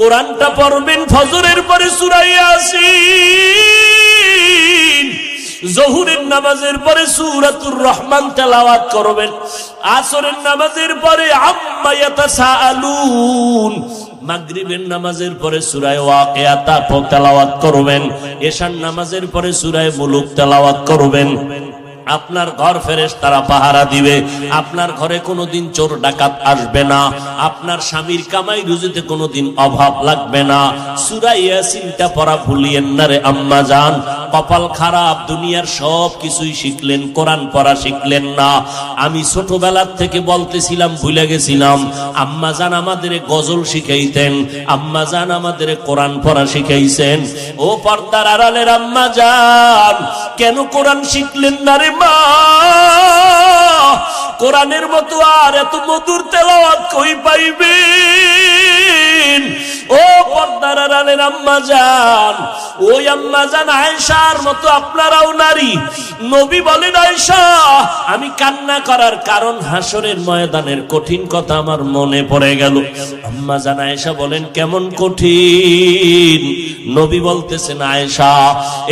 কোরআনটা পড়বেন ফজরের পরে সূরা ইয়াসিন, জোহরের নামাজের পরে সূরাতুর রহমান তেলাওয়াত করবেন, আসরের নামাজের পরে আম্মা ইয়াতাসাআলুন, মাগরিবের নামাজের পরে সূরা ওয়াকিয়া তেলাওয়াত করবেন, এশার নামাজের পরে সূরা মুলুক তেলাওয়াত করবেন। আপনার ঘর ফেরেশতারা পাহারা দিবে, আপনার ঘরে কোনোদিন চোর ডাকাত আসবে না, আপনার স্বামীর কামাই রুজিতে কোনোদিন অভাব লাগবে না। সূরা ইয়াসিনটা পড়া ভুলিয়েন না রে আম্মা জান। কপাল খারাপ, দুনিয়ার সব কিছুই শিখলেন, কোরআন পড়া শিখলেন না। আমি ছোটবেলার থেকে বলতেছিলাম, ভুলে গেছিলাম, আম্মা জান আমাদের গজল শিখাইতেন, আম্মা জান আমাদের কোরআন পড়া শিখাইছেন। ও পর্দার আড়ালের আম্মা জান, কেন কোরআন শিখলেন না রে মা? কোরআনের মতো আর এত মধুর তেলাওয়াত কই পাইবেন? ও পর্দার আড়ালের আম্মা জান, ওই আম্মা জান আয়েশার মতো আপনারাও নারী। নবী বলেন, আয়েশা আমি কান্না করার কারণ হাসরের ময়দানের কঠিন কথা আমার মনে পড়ে গেল। আম্মা জান আয়েশা বলেন, কেমন কঠিন? নবী বলতেছেন, আয়েশা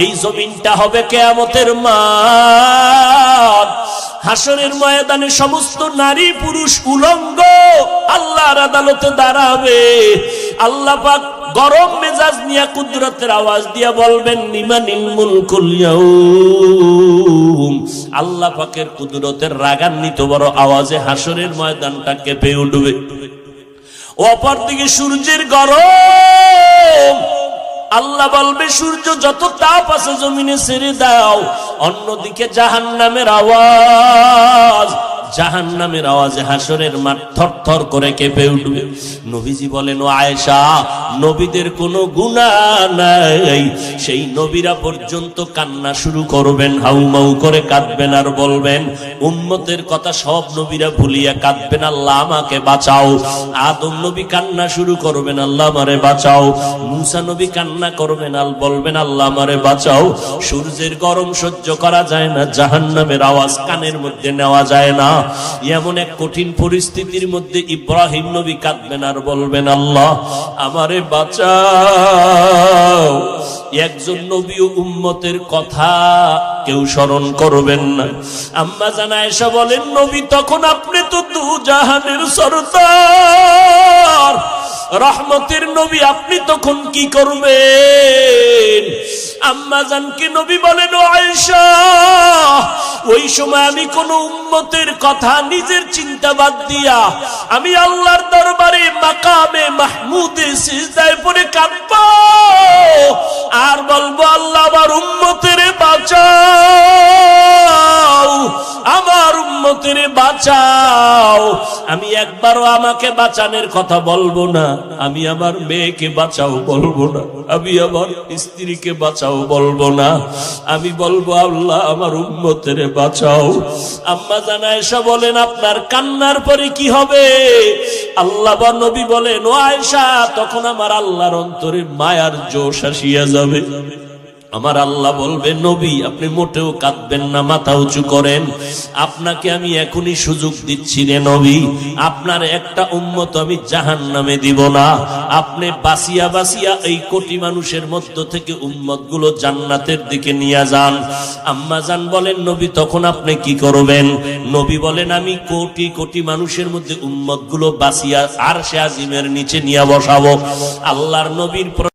এই জমিনটা হবে কিয়ামতের মাঠ, হাসরের ময়দানে সমস্ত নারী পুরুষ উলঙ্গ আল্লাহর আদালতে দাঁড়াবে। আল্লাহ পাক গরম মেজাজ নিয়ে কুদরতের আওয়াজ দিয়া বলবেন, লিমানিল মুলকুল ইয়াউম। আল্লাহ পাকের কুদরতের রাগান্বিত বড় আওয়াজে হাসরের ময়দানটা কেঁপে উঠবে। অপরদিকে সূর্যের গরম, আল্লাহ বলবে সূর্য যত তাপ আছে জমিনে ছেড়ে দাও। অন্যদিকে জাহান্নামের আওয়াজ, জাহান্নামের আওয়াজে হাসরের মাঠ থরথর করে কেঁপে উঠবে। নবীজি বলেন, ও আয়েশা নবীদের কোনো গুনাহ নাই, সেই নবীরা পর্যন্ত কান্না শুরু করবেন, হাউমাউ করে কাঁদবেন আর বলবেন, উম্মতের কথা সব নবীরা ভুলিয়া কাঁদবেন, আল্লাহ আমাকে বাঁচাও। আদম নবী কান্না শুরু করবেন, আল্লাহ আমারে বাঁচাও। মূসা নবী কান্না করবেন আর বলবেন, আল্লাহ আমারে বাঁচাও। সূর্যের গরম সহ্য করা যায় না, জাহান্নামের আওয়াজ কানের মধ্যে নেওয়া যায় না। এমন এক কঠিন পরিস্থিতির মধ্যে ইব্রাহিম নবী কাঁদবেন আর বলবেন, আল্লাহ আমারে বাঁচাও। একজন নবী ও উম্মতের কথা কেউ স্মরণ করবেন না। আম্মা জান আয়েশা বলেন, নবী তখন আপনি তো দু জাহানের সরদার, রহমতের নবী, আপনি তখন কি করবেন? আম্মা জানকে নবী বলেন, ও আয়েশা ওই সময় আমি কোন উম্মতের কথা নিজের চিন্তা বাদ দিয়া আমি আল্লাহর দরবারে মাকামে মাহমুদে সিজদায় পড়ে কাঁদব আর বলবো, আল্লাহ আমার উম্মতের বাঁচাও, আমার উম্মতের বাঁচাও। আমি একবারও আমাকে বাঁচানোর কথা বলবো না, আমি আমার মেয়েকে বাঁচাও বলবো না, আমি আমার স্ত্রীকে বাঁচাও বলবো না, আমি বলবো, আল্লাহ আমার উম্মতের বাঁচাও। আম্মা জান আয়েশা বলেন, আপনার কান্নার পরে কি হবে? আল্লাহ বা নবী বলেন, ও আয়েশা তখন আমার আল্লাহর অন্তরে মায়ার জোশ আসিয়া যাবে। আমার আল্লাহ বলবে, নবী আপনি মোটেও কাঁদবেন না, মাথা উঁচু করেন, আপনাকে আমি এখনই সুযোগ দিচ্ছি রে নবী, আপনার একটা উম্মত আমি জাহান্নামে দিব না। আপনি বাসিয়া বাসিয়া এই কোটি মানুষের মধ্য থেকে উম্মত গুলো জান্নাতের দিকে নিয়ে যান। আম্মা জান বলেন, নবী তখন আপনি কি করবেন? নবী বলেন, আমি কোটি কোটি মানুষের মধ্যে উম্মত গুলো বাসিয়া আরশে আজিমের নিচে নিয়ে বসাবো। আল্লাহর নবীর